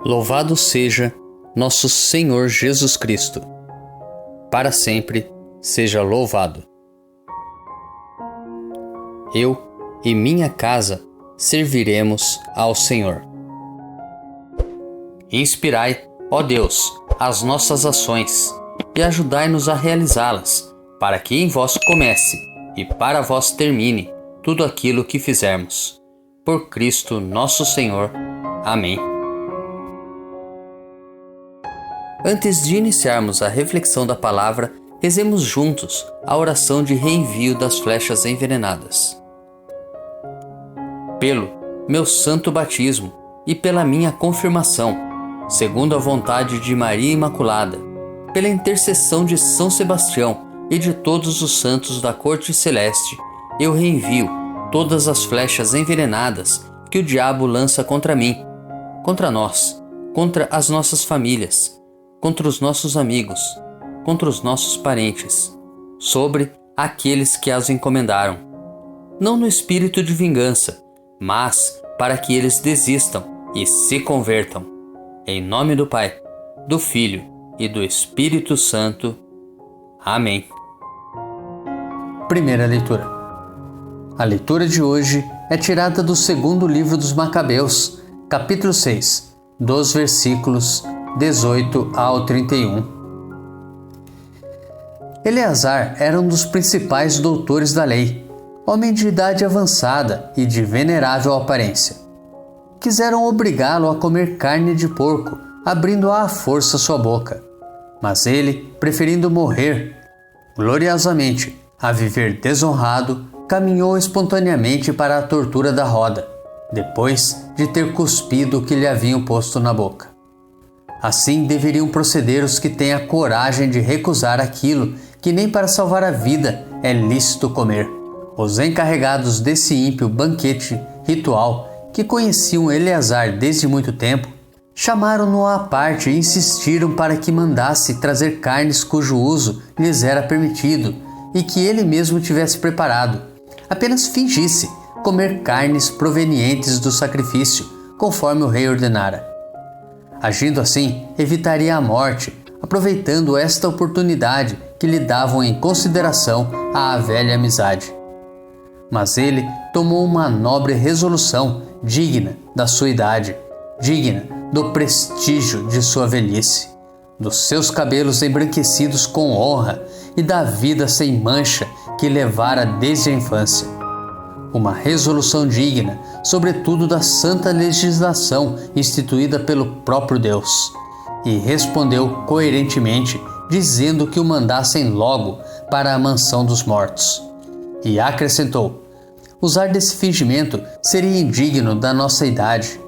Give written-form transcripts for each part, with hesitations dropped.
Louvado seja nosso Senhor Jesus Cristo. Para sempre seja louvado. Eu e minha casa serviremos ao Senhor. Inspirai, ó Deus, as nossas ações e ajudai-nos a realizá-las, para que em vós comece e para vós termine tudo aquilo que fizermos. Por Cristo nosso Senhor. Amém. Antes de iniciarmos a reflexão da palavra, rezemos juntos a oração de reenvio das flechas envenenadas. Pelo meu santo batismo e pela minha confirmação, segundo a vontade de Maria Imaculada, pela intercessão de São Sebastião e de todos os santos da corte celeste, eu reenvio todas as flechas envenenadas que o diabo lança contra mim, contra nós, contra as nossas famílias, contra os nossos amigos, contra os nossos parentes, sobre aqueles que as encomendaram. Não no espírito de vingança, mas para que eles desistam e se convertam. Em nome do Pai, do Filho e do Espírito Santo. Amém. Primeira leitura. A leitura de hoje é tirada do segundo livro dos Macabeus, capítulo 6, dos versículos 18 ao 31. Eleazar era um dos principais doutores da lei, homem de idade avançada e de venerável aparência. Quiseram obrigá-lo a comer carne de porco, abrindo à força sua boca. Mas ele, preferindo morrer gloriosamente a viver desonrado, caminhou espontaneamente para a tortura da roda, depois de ter cuspido o que lhe haviam posto na boca. Assim deveriam proceder os que têm a coragem de recusar aquilo que nem para salvar a vida é lícito comer. Os encarregados desse ímpio banquete ritual, que conheciam Eleazar desde muito tempo, chamaram-no à parte e insistiram para que mandasse trazer carnes cujo uso lhes era permitido e que ele mesmo tivesse preparado. Apenas fingisse comer carnes provenientes do sacrifício, conforme o rei ordenara. Agindo assim, evitaria a morte, aproveitando esta oportunidade que lhe davam em consideração à velha amizade. Mas ele tomou uma nobre resolução digna da sua idade, digna do prestígio de sua velhice, dos seus cabelos embranquecidos com honra e da vida sem mancha que levara desde a infância. Uma resolução digna, sobretudo, da santa legislação instituída pelo próprio Deus, e respondeu coerentemente, dizendo que o mandassem logo para a mansão dos mortos. E acrescentou: usar desse fingimento seria indigno da nossa idade.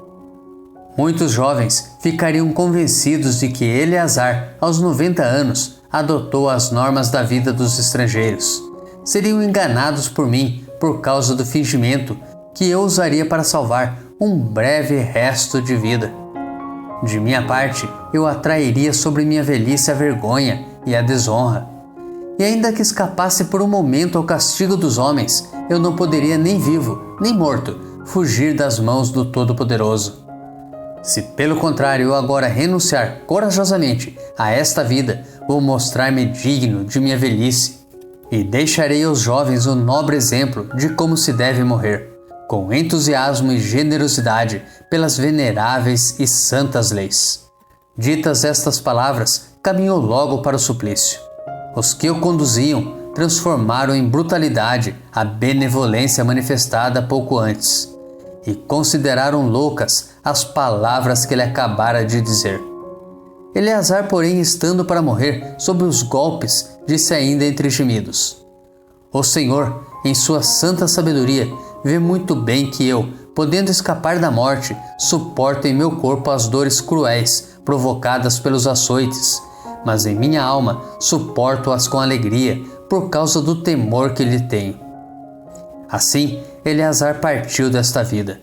Muitos jovens ficariam convencidos de que Eleazar, aos 90 anos, adotou as normas da vida dos estrangeiros. Seriam enganados por mim por causa do fingimento que eu usaria para salvar um breve resto de vida. De minha parte, eu atrairia sobre minha velhice a vergonha e a desonra. E ainda que escapasse por um momento ao castigo dos homens, eu não poderia nem vivo, nem morto, fugir das mãos do Todo-Poderoso. Se pelo contrário eu agora renunciar corajosamente a esta vida, vou mostrar-me digno de minha velhice e deixarei aos jovens o nobre exemplo de como se deve morrer, com entusiasmo e generosidade pelas veneráveis e santas leis. Ditas estas palavras, caminhou logo para o suplício. Os que o conduziam transformaram em brutalidade a benevolência manifestada pouco antes e consideraram loucas as palavras que ele acabara de dizer. Eleazar, porém, estando para morrer sob os golpes, disse ainda entre gemidos: O Senhor, em sua santa sabedoria, vê muito bem que eu, podendo escapar da morte, suporto em meu corpo as dores cruéis provocadas pelos açoites, mas em minha alma suporto-as com alegria, por causa do temor que lhe tenho. Assim, Eleazar partiu desta vida.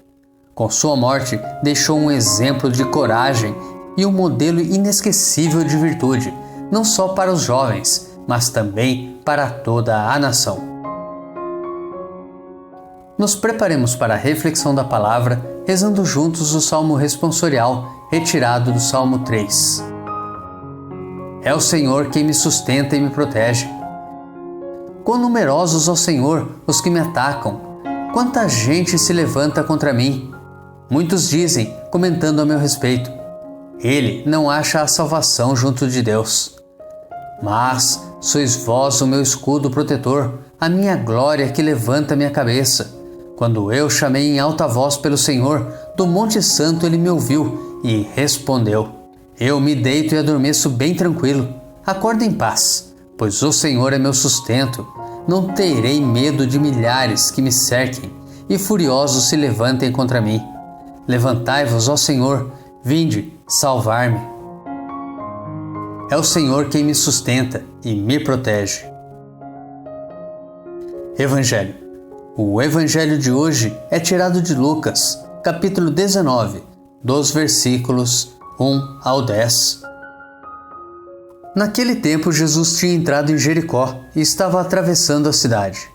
Com sua morte, deixou um exemplo de coragem e um modelo inesquecível de virtude, não só para os jovens, mas também para toda a nação. Nos preparemos para a reflexão da palavra, rezando juntos o Salmo responsorial retirado do Salmo 3. É o Senhor quem me sustenta e me protege. Quão numerosos, ó Senhor, os que me atacam! Quanta gente se levanta contra mim! Muitos dizem, comentando a meu respeito: ele não acha a salvação junto de Deus. Mas sois vós o meu escudo protetor, a minha glória que levanta minha cabeça. Quando eu chamei em alta voz pelo Senhor, do Monte Santo ele me ouviu e respondeu. Eu me deito e adormeço bem tranquilo. Acordo em paz, pois o Senhor é meu sustento. Não terei medo de milhares que me cerquem e furiosos se levantem contra mim. Levantai-vos, ó Senhor, vinde salvar-me. É o Senhor quem me sustenta e me protege. Evangelho. O Evangelho de hoje é tirado de Lucas, capítulo 19, dos versículos 1 ao 10. Naquele tempo, Jesus tinha entrado em Jericó e estava atravessando a cidade.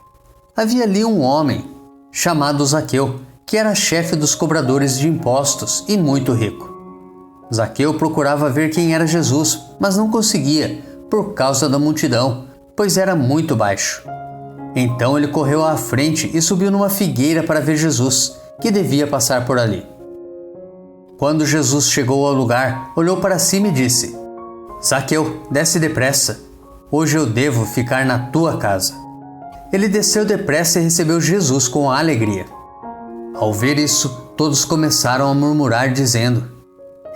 Havia ali um homem, chamado Zaqueu, que era chefe dos cobradores de impostos e muito rico. Zaqueu procurava ver quem era Jesus, mas não conseguia, por causa da multidão, pois era muito baixo. Então ele correu à frente e subiu numa figueira para ver Jesus, que devia passar por ali. Quando Jesus chegou ao lugar, olhou para cima e disse: Zaqueu, desce depressa. Hoje eu devo ficar na tua casa. Ele desceu depressa e recebeu Jesus com alegria. Ao ver isso, todos começaram a murmurar, dizendo: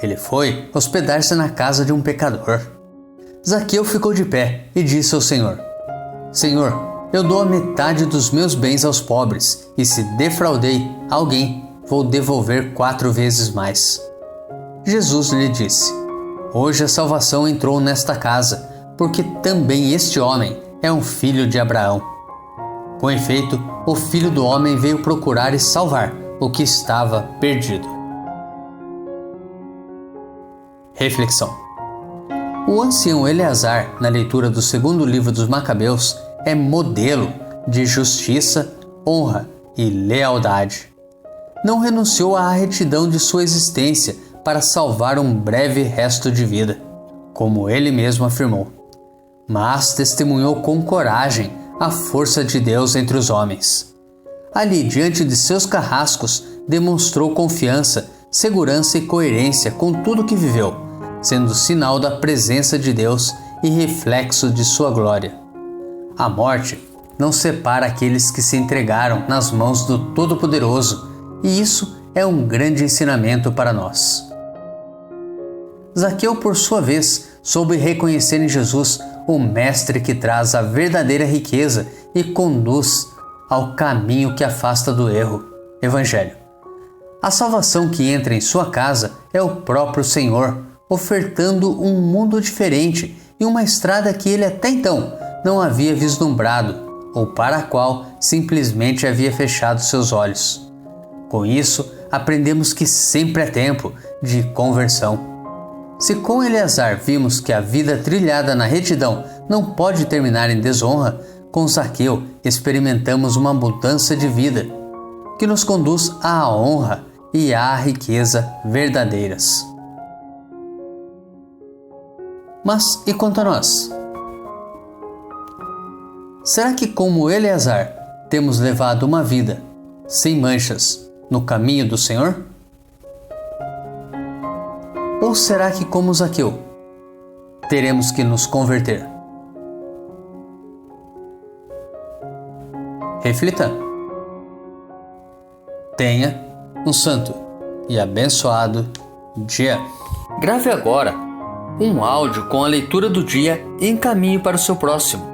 ele foi hospedar-se na casa de um pecador. Zaqueu ficou de pé e disse ao Senhor: Senhor, eu dou a metade dos meus bens aos pobres, e se defraudei alguém, vou devolver 4 vezes mais. Jesus lhe disse: hoje a salvação entrou nesta casa, porque também este homem é um filho de Abraão. Com efeito, o Filho do Homem veio procurar e salvar o que estava perdido. Reflexão. O ancião Eleazar, na leitura do segundo livro dos Macabeus, é modelo de justiça, honra e lealdade. Não renunciou à retidão de sua existência para salvar um breve resto de vida, como ele mesmo afirmou, mas testemunhou com coragem a força de Deus entre os homens. Ali, diante de seus carrascos, demonstrou confiança, segurança e coerência com tudo que viveu, sendo sinal da presença de Deus e reflexo de sua glória. A morte não separa aqueles que se entregaram nas mãos do Todo-Poderoso, e isso é um grande ensinamento para nós. Zaqueu, por sua vez, soube reconhecer em Jesus o Mestre que traz a verdadeira riqueza e conduz ao caminho que afasta do erro. Evangelho. A salvação que entra em sua casa é o próprio Senhor, ofertando um mundo diferente e uma estrada que ele até então não havia vislumbrado, ou para a qual simplesmente havia fechado seus olhos. Com isso, aprendemos que sempre é tempo de conversão. Se com Eleazar vimos que a vida trilhada na retidão não pode terminar em desonra, com Zaqueu experimentamos uma mudança de vida que nos conduz à honra e à riqueza verdadeiras. Mas e quanto a nós? Será que, como Eleazar, temos levado uma vida sem manchas no caminho do Senhor? Ou será que, como Zaqueu, teremos que nos converter? Reflita. Tenha um santo e abençoado dia. Grave agora um áudio com a leitura do dia e encaminhe para o seu próximo.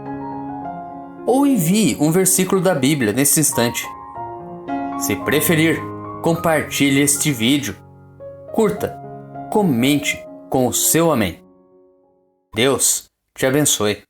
Ou envie um versículo da Bíblia nesse instante. Se preferir, compartilhe este vídeo. Curta, comente com o seu amém. Deus te abençoe.